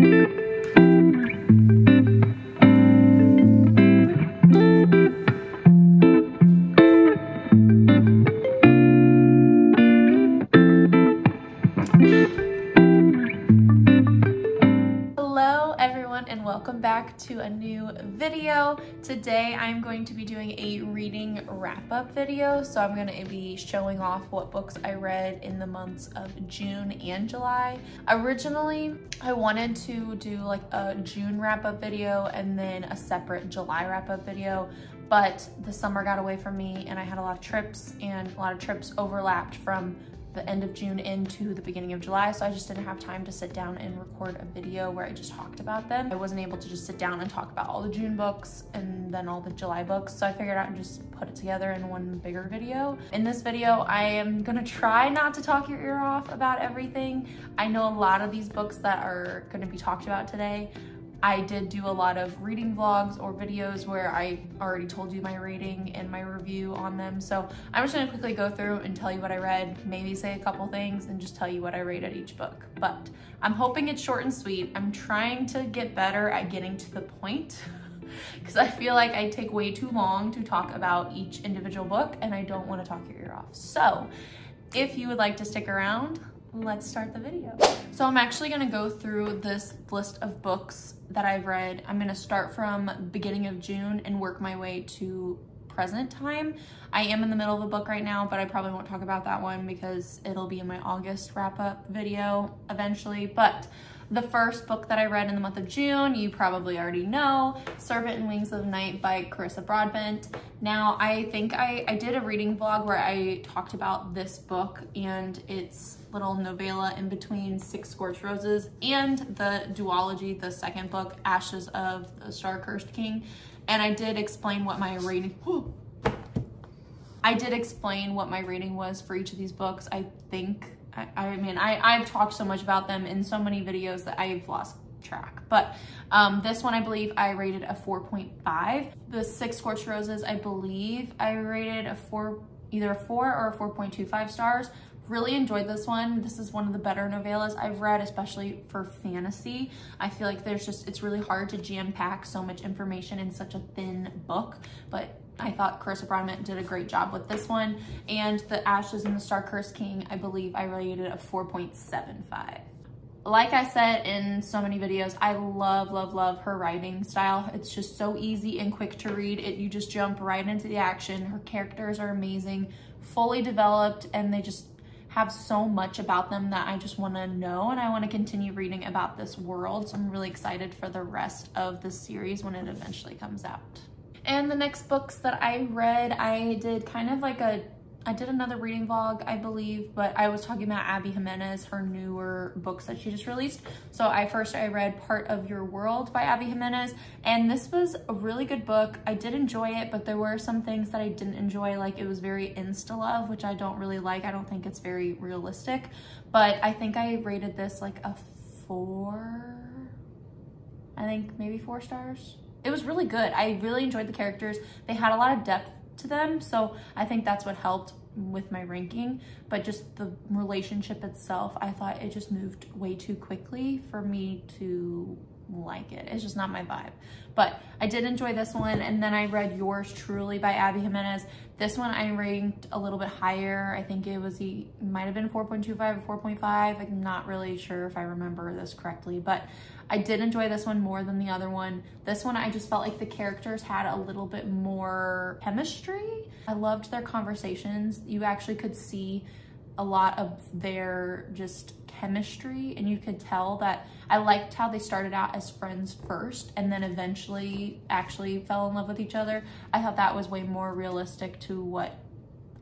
And welcome back to a new video. Today I'm going to be doing a reading wrap-up video. So I'm going to be showing off what books I read in the months of June and July. Originally, I wanted to do like a June wrap-up video and then a separate July wrap-up video, but the summer got away from me and I had a lot of trips, and a lot of trips overlapped from the end of June into the beginning of July, so I just didn't have time to sit down and record a video where I just talked about them. I wasn't able to just sit down and talk about all the June books and then all the July books, so I figured out and just put it together in one bigger video. In this video, I am gonna try not to talk your ear off about everything. I know a lot of these books that are gonna be talked about today, I did do a lot of reading vlogs or videos where I already told you my rating and my review on them. So I'm just gonna quickly go through and tell you what I read, maybe say a couple things and just tell you what I rated each book. But I'm hoping it's short and sweet. I'm trying to get better at getting to the point because I feel like I take way too long to talk about each individual book and I don't wanna talk your ear off. So if you would like to stick around, let's start the video. So I'm actually gonna go through this list of books that I've read. I'm gonna start from beginning of June and work my way to present time. I am in the middle of a book right now, but I probably won't talk about that one because it'll be in my August wrap-up video eventually. But the first book that I read in the month of June, you probably already know, Servant and Wings of the Night by Carissa Broadbent. Now, I think I did a reading vlog where I talked about this book and its little novella in between Six Scorched Roses and the duology, the second book, Ashes of the Star-Cursed King. And I did explain what my rating, was for each of these books. I think, I've talked so much about them in so many videos that I've lost track. But this one, I believe I rated a 4.5. The Six Scorched Roses, I believe I rated either a 4 or a 4.25 stars. Really enjoyed this one. This is one of the better novellas I've read, especially for fantasy. I feel like it's really hard to jam pack so much information in such a thin book, but I thought Carissa Broadbent did a great job with this one. And the Ashes and the Star-Cursed King, I believe I rated a 4.75. Like I said in so many videos, I love, love, love her writing style. It's just so easy and quick to read. You just jump right into the action. Her characters are amazing, fully developed, and they just have so much about them that I just want to know, and I want to continue reading about this world. So I'm really excited for the rest of the series when it eventually comes out. And the next books that I read, I did kind of like I did another reading vlog, I believe, but I was talking about Abby Jimenez, her newer books that she just released. So I read Part of Your World by Abby Jimenez, and this was a really good book. I did enjoy it, but there were some things that I didn't enjoy, like it was very insta-love, which I don't really like. I don't think it's very realistic, but I think I rated this like a 4, I think maybe 4 stars. It was really good. I really enjoyed the characters. They had a lot of depth to them, so I think that's what helped with my ranking. But just the relationship itself, I thought it just moved way too quickly for me to like it. It's just not my vibe. But I did enjoy this one, and then I read Yours Truly by Abby Jimenez. This one I ranked a little bit higher. I think it might have been 4.25 or 4.5. I'm not really sure if I remember this correctly, but I did enjoy this one more than the other one. This one, I just felt like the characters had a little bit more chemistry. I loved their conversations. You actually could see a lot of their just chemistry, and you could tell that I liked how they started out as friends first and then eventually actually fell in love with each other. I thought that was way more realistic to what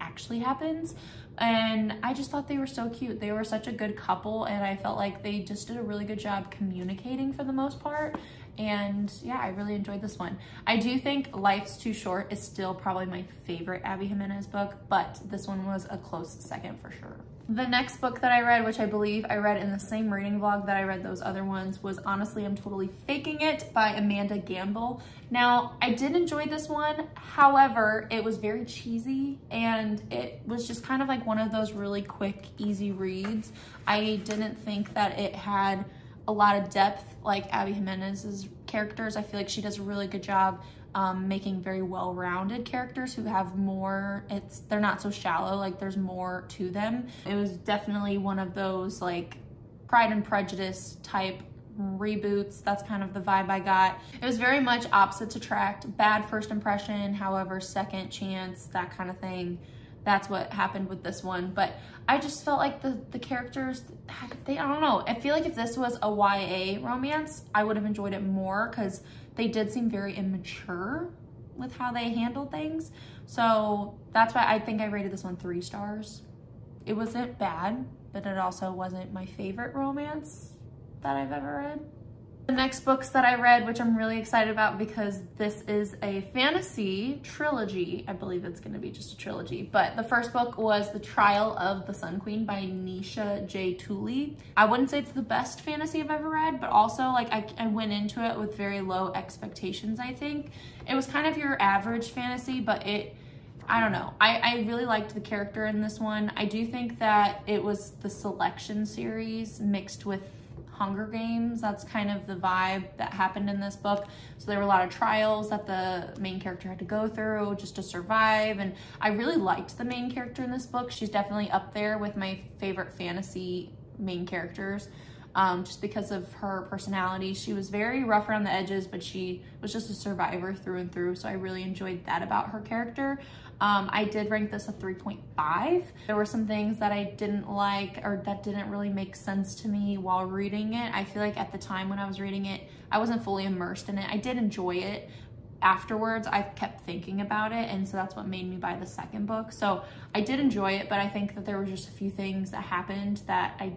actually happens, and I just thought they were so cute. They were such a good couple, and I felt like they just did a really good job communicating for the most part. And yeah, I really enjoyed this one. I do think Life's Too Short is still probably my favorite Abby Jimenez book, but this one was a close second for sure. The next book that I read, which I believe I read in the same reading vlog that I read those other ones, was Honestly, I'm Totally Faking It by Amanda Gamble. Now, I did enjoy this one. However, it was very cheesy, and it was just kind of like one of those really quick, easy reads. I didn't think that it had a lot of depth like Abby Jimenez's characters. I feel like she does a really good job making very well-rounded characters who have more, they're not so shallow, like there's more to them. It was definitely one of those like Pride and Prejudice type reboots. That's kind of the vibe I got. It was very much opposites attract, bad first impression, however, second chance, that kind of thing. That's what happened with this one. But I just felt like the characters, I don't know. I feel like if this was a YA romance, I would have enjoyed it more because they did seem very immature with how they handled things. So that's why I think I rated this one 3 stars. It wasn't bad, but it also wasn't my favorite romance that I've ever read. The next books that I read, which I'm really excited about because this is a fantasy trilogy. I believe it's going to be just a trilogy. But the first book was The Trial of the Sun Queen by Nisha J. Tooley. I wouldn't say it's the best fantasy I've ever read, but also like I went into it with very low expectations, I think. It was kind of your average fantasy, but I don't know. I really liked the character in this one. I do think that it was the Selection series mixed with Hunger Games. That's kind of the vibe that happened in this book. So there were a lot of trials that the main character had to go through just to survive. And I really liked the main character in this book. She's definitely up there with my favorite fantasy main characters. Just because of her personality. She was very rough around the edges, but she was just a survivor through and through. So I really enjoyed that about her character. I did rank this a 3.5. There were some things that I didn't like or that didn't really make sense to me while reading it. I feel like at the time when I was reading it, I wasn't fully immersed in it. I did enjoy it. Afterwards, I kept thinking about it, and so that's what made me buy the second book. So I did enjoy it, but I think that there were just a few things that happened that I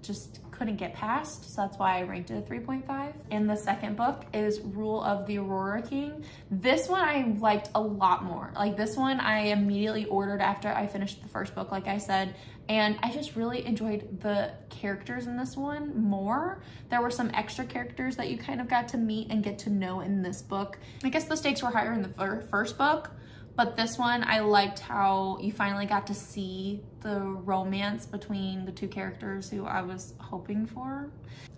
just couldn't get past, so that's why I ranked it a 3.5. And the second book is Rule of the Aurora King. This one I liked a lot more. Like this one I immediately ordered after I finished the first book, like I said, and I just really enjoyed the characters in this one more. There were some extra characters that you kind of got to meet and get to know in this book. I guess the stakes were higher in the first book, but this one, I liked how you finally got to see the romance between the two characters who I was hoping for.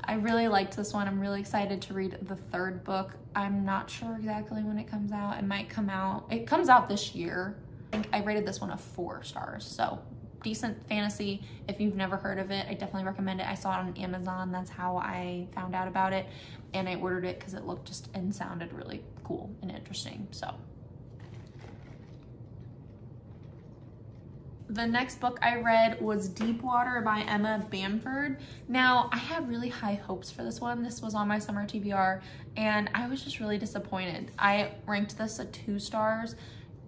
I really liked this one. I'm really excited to read the third book. I'm not sure exactly when it comes out. It might come out, it comes out this year. I think I rated this one a 4 stars, so decent fantasy. If you've never heard of it, I definitely recommend it. I saw it on Amazon. That's how I found out about it, and I ordered it because it looked just and sounded really cool and interesting, so. The next book I read was Deepwater by Emma Bamford. Now, I had really high hopes for this one. This was on my summer TBR, and I was just really disappointed. I ranked this a 2 stars.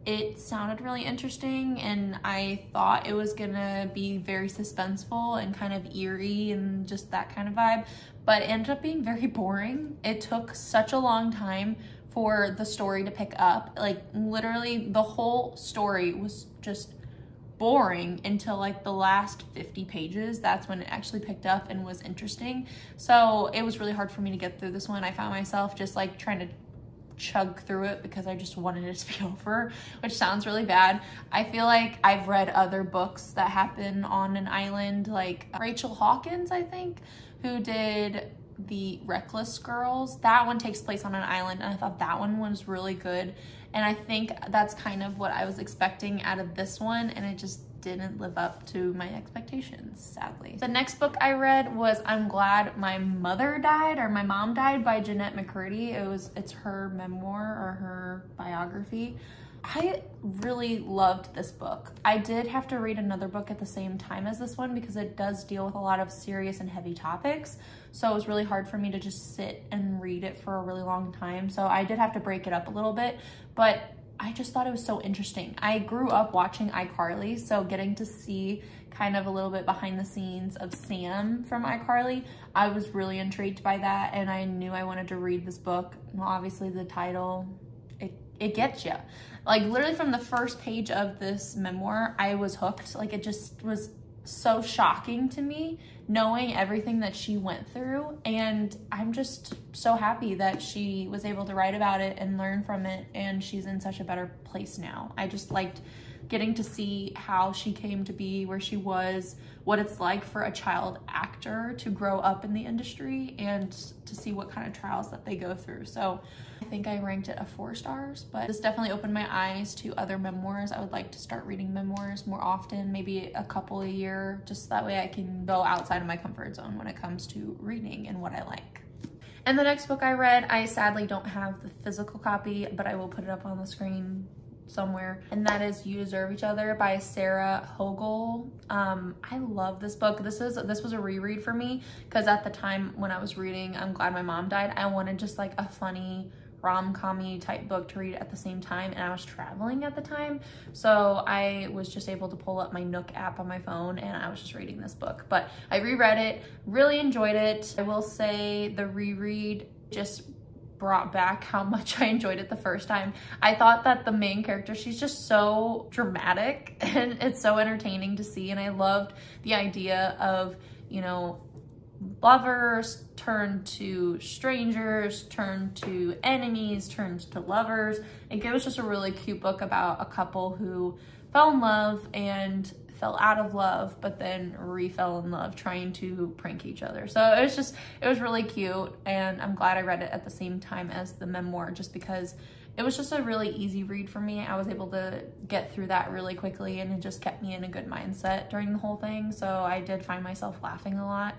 It sounded really interesting, and I thought it was gonna be very suspenseful and kind of eerie and just that kind of vibe, but it ended up being very boring. It took such a long time for the story to pick up. Like, literally, the whole story was just boring until like the last 50 pages. That's when it actually picked up and was interesting. So it was really hard for me to get through this one. I found myself just like trying to chug through it because I just wanted it to be over, which sounds really bad. I feel like I've read other books that happen on an island, like Rachel Hawkins, I think, who did The Reckless Girls. That one takes place on an island, and I thought that one was really good. And I think that's kind of what I was expecting out of this one, and it just didn't live up to my expectations, sadly. The next book I read was I'm Glad My Mother Died, or My Mom Died, by Jennette McCurdy. It's her memoir or her biography. I really loved this book. I did have to read another book at the same time as this one because it does deal with a lot of serious and heavy topics. So it was really hard for me to just sit and read it for a really long time. So I did have to break it up a little bit, but I just thought it was so interesting. I grew up watching iCarly, so getting to see kind of a little bit behind the scenes of Sam from iCarly, I was really intrigued by that, and I knew I wanted to read this book. Well, obviously the title, it gets you. Like literally from the first page of this memoir, I was hooked. Like it just was so shocking to me knowing everything that she went through, and I'm just so happy that she was able to write about it and learn from it, and she's in such a better place now. I just liked getting to see how she came to be where she was, what it's like for a child actor to grow up in the industry, and to see what kind of trials that they go through. So I think I ranked it a 4 stars, but this definitely opened my eyes to other memoirs. I would like to start reading memoirs more often, maybe a couple a year, just that way I can go outside of my comfort zone when it comes to reading and what I like. And the next book I read, I sadly don't have the physical copy, but I will put it up on the screen somewhere, and that is You Deserve Each Other by Sarah Hogel. I love this book. This was a reread for me, because at the time when I was reading I'm Glad My Mom Died, I wanted just like a funny rom-com-y type book to read at the same time, and I was traveling at the time, so I was just able to pull up my Nook app on my phone and I was just reading this book. But I reread it, really enjoyed it. I will say the reread just brought back how much I enjoyed it the first time. I thought that the main character, she's just so dramatic and it's so entertaining to see, and I loved the idea of, you know, lovers turn to strangers, turn to enemies, turns to lovers. Like, it was just a really cute book about a couple who fell in love and fell out of love, but then re-fell in love trying to prank each other. So it was really cute, and I'm glad I read it at the same time as the memoir, just because it was just a really easy read for me. I was able to get through that really quickly, and it just kept me in a good mindset during the whole thing. So I did find myself laughing a lot.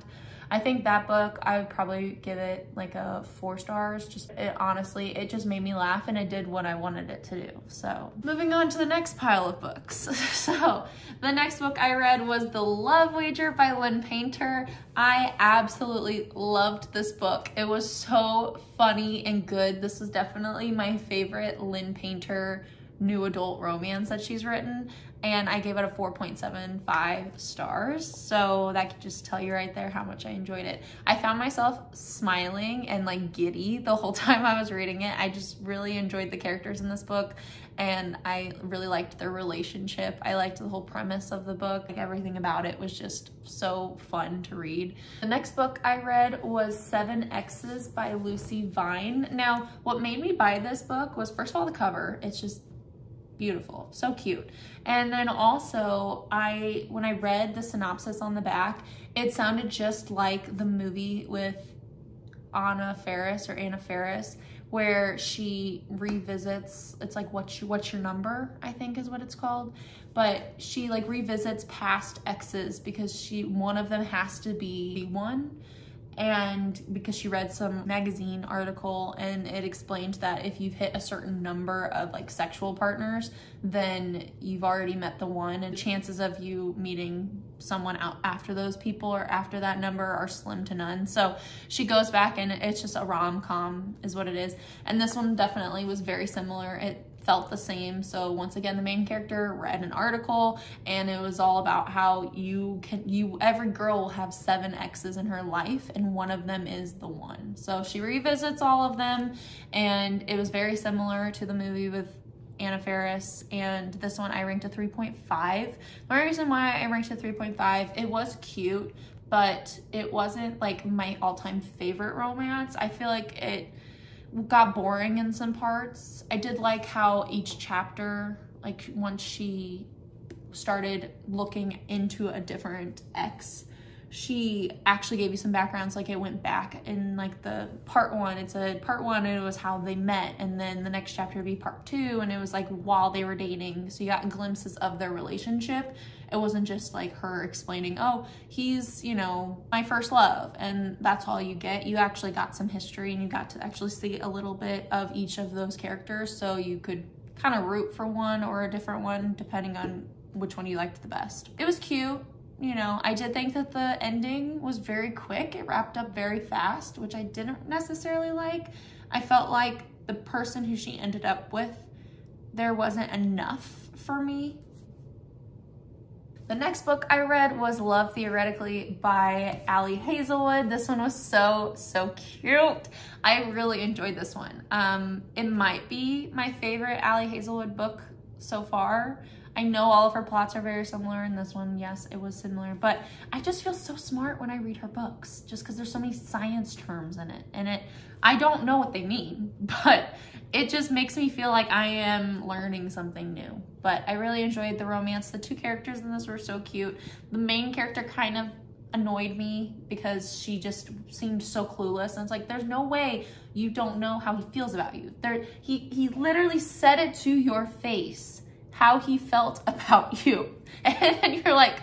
I think that book, I would probably give it like a 4 stars. Honestly, it just made me laugh, and it did what I wanted it to do. So moving on to the next pile of books. So the next book I read was The Love Wager by Lynn Painter. I absolutely loved this book. It was so funny and good. This is definitely my favorite Lynn Painter new adult romance that she's written, and I gave it a 4.75 stars. So that could just tell you right there how much I enjoyed it. I found myself smiling and like giddy the whole time I was reading it. I just really enjoyed the characters in this book, and I really liked their relationship. I liked the whole premise of the book. Like, everything about it was just so fun to read. The next book I read was 7 X's by Lucy Vine. Now, what made me buy this book was, first of all, the cover. It's just beautiful, so cute. And then also, when I read the synopsis on the back, it sounded just like the movie with Anna Faris, where she revisits, it's like what's your number, I think is what it's called, but she like revisits past exes because one of them has to be one. And because she read some magazine article, and it explained that if you've hit a certain number of like sexual partners, then you've already met the one, and chances of you meeting someone out after those people or after that number are slim to none. So she goes back, and it's just a rom-com is what it is. And this one definitely was very similar. It felt the same. So once again, the main character read an article, and it was all about how every girl will have 7 exes in her life, and one of them is the one. So she revisits all of them, and it was very similar to the movie with Anna Faris, and this one I ranked a 3.5. The reason why I ranked a 3.5, it was cute, but it wasn't like my all-time favorite romance. I feel like it got boring in some parts. I did like how each chapter, like once she started looking into a different ex, she actually gave you some backgrounds. Like, it went back in like the part 1, it said part 1 and it was how they met, and then the next chapter would be part 2 and it was like while they were dating. So you got glimpses of their relationship. It wasn't just like her explaining, oh, he's, you know, my first love, and that's all you get. You actually got some history, and you got to actually see a little bit of each of those characters, so you could kind of root for one or a different one depending on which one you liked the best. It was cute. You know, I did think that the ending was very quick. It wrapped up very fast, which I didn't necessarily like. I felt like the person who she ended up with, there wasn't enough for me. The next book I read was Love Theoretically by Ali Hazelwood. This one was so cute. I really enjoyed this one. It might be my favorite Ali Hazelwood book so far. I know all of her plots are very similar, and this one, yes, it was similar, but I just feel so smart when I read her books, just because there's so many science terms in it, and I don't know what they mean, but it just makes me feel like I am learning something new. But I really enjoyed the romance. The two characters in this were so cute. The main character kind of annoyed me because she just seemed so clueless, and it's like, there's no way you don't know how he feels about you. He literally said it to your face how he felt about you, and you're like,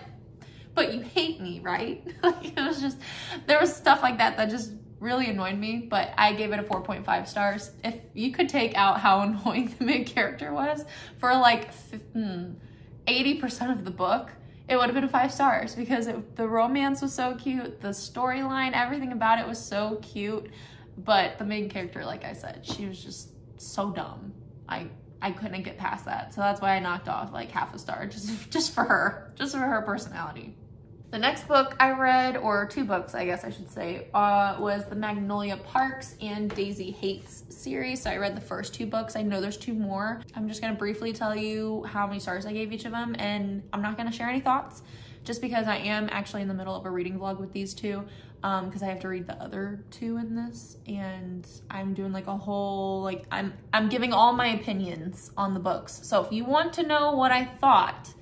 but you hate me, right? Like, it was just, there was stuff like that that just really annoyed me, but I gave it a 4.5 stars. If you could take out how annoying the main character was for like 80% of the book, it would have been 5 stars, because the romance was so cute, the storyline, everything about it was so cute, but the main character, like I said, she was just so dumb. I couldn't get past that, so that's why I knocked off like half a star just for her personality. The next book I read, or two books I guess I should say, was the Magnolia Parks and Daisy Hates series. So I read the first 2 books. I know there's 2 more. I'm just gonna briefly tell you how many stars I gave each of them, and I'm not gonna share any thoughts, just because I am actually in the middle of a reading vlog with these 2, because I have to read the other 2 in this, and I'm doing like a whole, like, I'm giving all my opinions on the books. So if you want to know what I thought,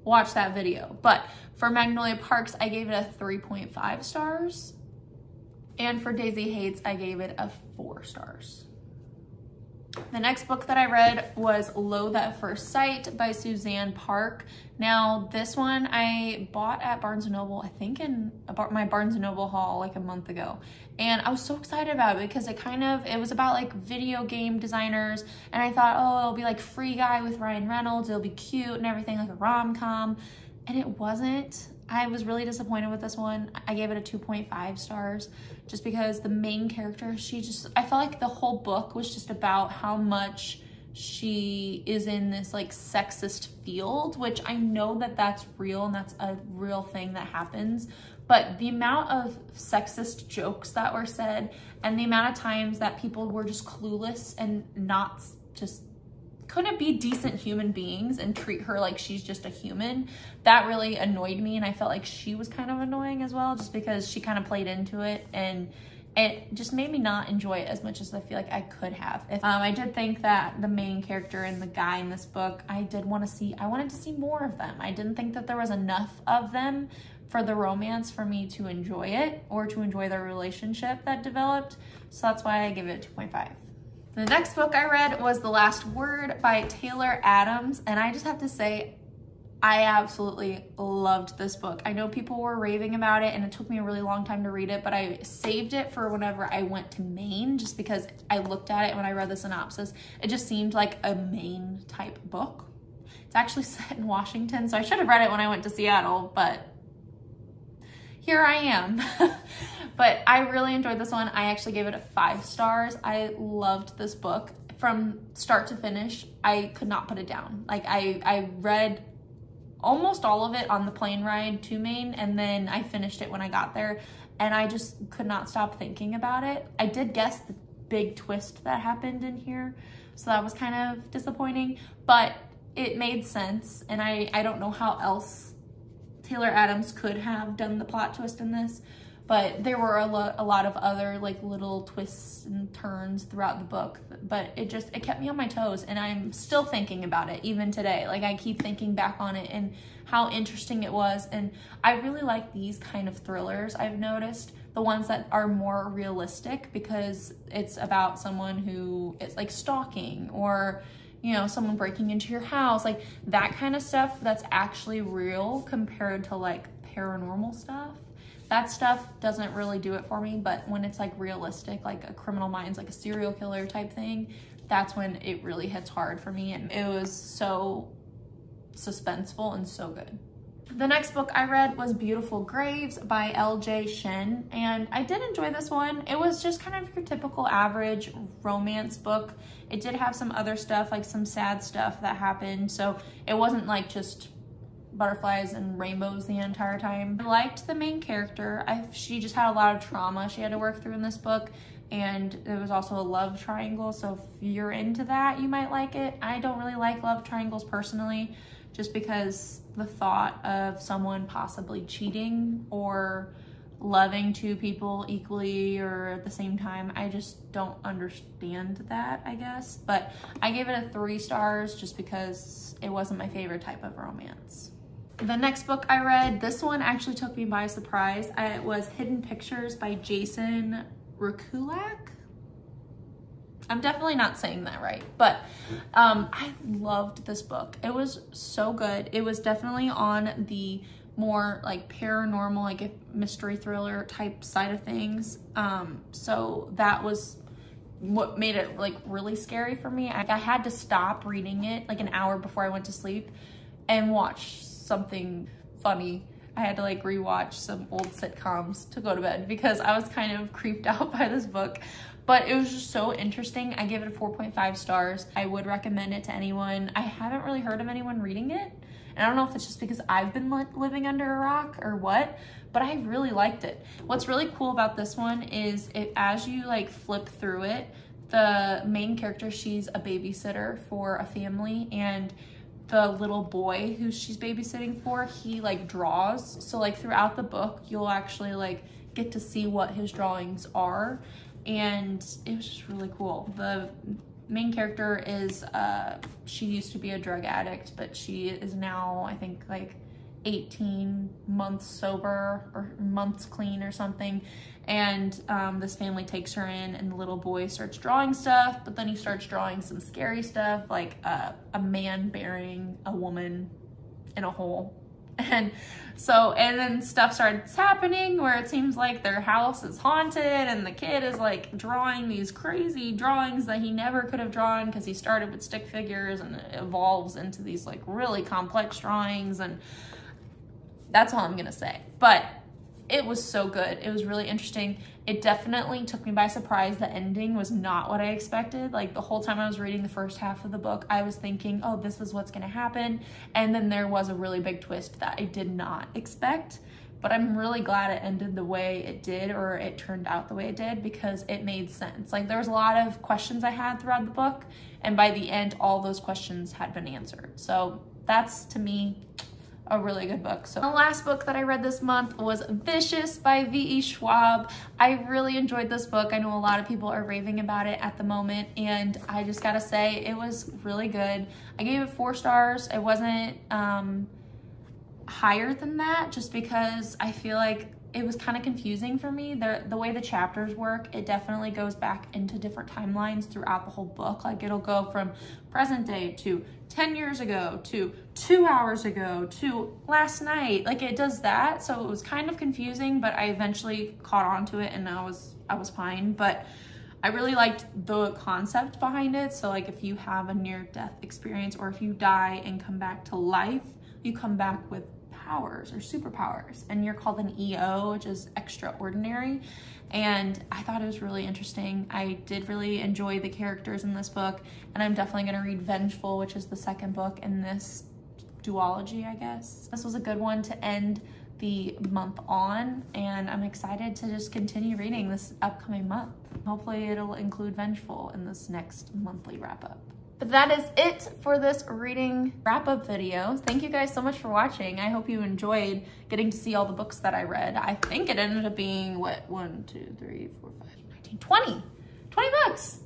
watch that video. But for Magnolia Parks, I gave it a 3.5 stars. And for Daisy Hates, I gave it a 4 stars. The next book that I read was Loathe at First Sight by Suzanne Park. Now, this one I bought at Barnes & Noble, I think in my Barnes & Noble haul like a month ago. And I was so excited about it because it was about like video game designers. And I thought, oh, it'll be like Free Guy with Ryan Reynolds. It'll be cute and everything, like a rom-com. And it wasn't. I was really disappointed with this one. I gave it a 2.5 stars just because the main character, I felt like the whole book was just about how much she is in this like sexist field, which I know that that's real and that's a real thing that happens. But the amount of sexist jokes that were said and the amount of times that people were just clueless and not just couldn't be decent human beings and treat her like she's just a human, that really annoyed me. And I felt like she was kind of annoying as well, just because she kind of played into it, and it just made me not enjoy it as much as I feel like I could have. I did think that the main character and the guy in this book, I wanted to see more of them. I didn't think that there was enough of them for the romance for me to enjoy it or to enjoy their relationship that developed. So that's why I give it a 2.5. The next book I read was The Last Word by Taylor Adams, and I just have to say, I absolutely loved this book. I know people were raving about it, and it took me a really long time to read it, but I saved it for whenever I went to Maine, just because I looked at it when I read the synopsis. It just seemed like a Maine type book. It's actually set in Washington, so I should have read it when I went to Seattle, but here I am. But I really enjoyed this one. I actually gave it a 5 stars. I loved this book from start to finish. I could not put it down. Like, I read almost all of it on the plane ride to Maine, and then I finished it when I got there, and I just could not stop thinking about it. I did guess the big twist that happened in here, so that was kind of disappointing, but it made sense, and I don't know how else Taylor Adams could have done the plot twist in this, but there were a lot of other like little twists and turns throughout the book, but it kept me on my toes, and I'm still thinking about it even today. Like, I keep thinking back on it and how interesting it was, and I really like these kind of thrillers. I've noticed the ones that are more realistic, because it's about someone who is like stalking, or you know, someone breaking into your house, like that kind of stuff that's actually real compared to like paranormal stuff. That stuff doesn't really do it for me, but when it's like realistic, like a Criminal Minds, like a serial killer type thing, that's when it really hits hard for me, and it was so suspenseful and so good. The next book I read was Beautiful Graves by L.J. Shen, and I did enjoy this one. It was just kind of your typical average romance book. It did have some other stuff, like some sad stuff that happened, so it wasn't like just butterflies and rainbows the entire time. I liked the main character. She just had a lot of trauma she had to work through in this book, and it was also a love triangle, so if you're into that, you might like it. I don't really like love triangles personally, just because the thought of someone possibly cheating or loving two people equally or at the same time, I just don't understand that, I guess. But I gave it a 3 stars just because it wasn't my favorite type of romance. The next book I read, this one actually took me by surprise. It was Hidden Pictures by Jason Rekulak. I'm definitely not saying that right, but I loved this book. It was so good. It was definitely on the more like paranormal, like a mystery thriller type side of things. So that was what made it like really scary for me. I had to stop reading it like an hour before I went to sleep and watch something funny. I had to like rewatch some old sitcoms to go to bed because I was kind of creeped out by this book. But it was just so interesting. I gave it a 4.5 stars. I would recommend it to anyone. I haven't really heard of anyone reading it. And I don't know if it's just because I've been living under a rock or what, but I really liked it. What's really cool about this one is as you like flip through it, the main character, she's a babysitter for a family, and the little boy who she's babysitting for, he like draws. So like throughout the book, you'll actually like get to see what his drawings are. And it was just really cool. The main character is, she used to be a drug addict, but she is now, I think, like 18 months sober or months clean or something. And this family takes her in, and the little boy starts drawing stuff, but then he starts drawing some scary stuff, like a man burying a woman in a hole. And then stuff starts happening where it seems like their house is haunted, and the kid is like drawing these crazy drawings that he never could have drawn because he started with stick figures, and it evolves into these like really complex drawings. And that's all I'm gonna say. But it was so good. It was really interesting. It definitely took me by surprise. The ending was not what I expected. Like the whole time I was reading the first half of the book, I was thinking, oh, this is what's gonna happen. And then there was a really big twist that I did not expect. But I'm really glad it ended the way it did, or it turned out the way it did, because it made sense. Like there was a lot of questions I had throughout the book, and by the end, all those questions had been answered. So that's, to me, a really good book. So the last book that I read this month was Vicious by V.E. Schwab. I really enjoyed this book. I know a lot of people are raving about it at the moment, and I just gotta say it was really good. I gave it 4 stars. It wasn't higher than that, just because I feel like it was kind of confusing for me. The way the chapters work, it definitely goes back into different timelines throughout the whole book. Like it'll go from present day to 10 years ago to 2 hours ago to last night. Like it does that. So it was kind of confusing, but I eventually caught on to it, and I was fine. But I really liked the concept behind it. So like if you have a near-death experience, or if you die and come back to life, you come back with powers or superpowers, and you're called an EO, which is extraordinary. And I thought it was really interesting. I did really enjoy the characters in this book, and I'm definitely going to read Vengeful, which is the second book in this duology, I guess. This was a good one to end the month on, and I'm excited to just continue reading this upcoming month. Hopefully it'll include Vengeful in this next monthly wrap-up. But that is it for this reading wrap-up video. Thank you guys so much for watching. I hope you enjoyed getting to see all the books that I read. I think it ended up being, what, 1, 2, 3, 4, 5, 19, 20 books.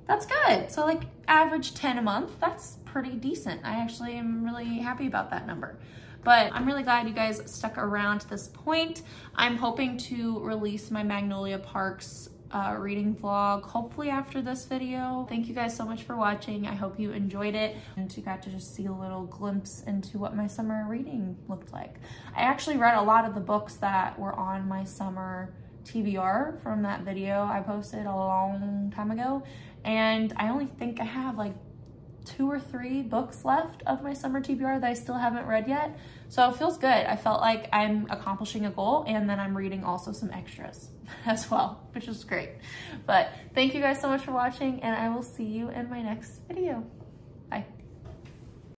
That's good. So like average 10 a month, that's pretty decent. I actually am really happy about that number. But I'm really glad you guys stuck around to this point. I'm hoping to release my Magnolia Parks reading vlog hopefully after this video. Thank you guys so much for watching. I hope you enjoyed it, and you got to just see a little glimpse into what my summer reading looked like. I actually read a lot of the books that were on my summer TBR from that video I posted a long time ago, and I only think I have like 2 or 3 books left of my summer TBR that I still haven't read yet. So it feels good. I felt like I'm accomplishing a goal, and then I'm reading also some extras as well, which is great. But thank you guys so much for watching, and I will see you in my next video. Bye.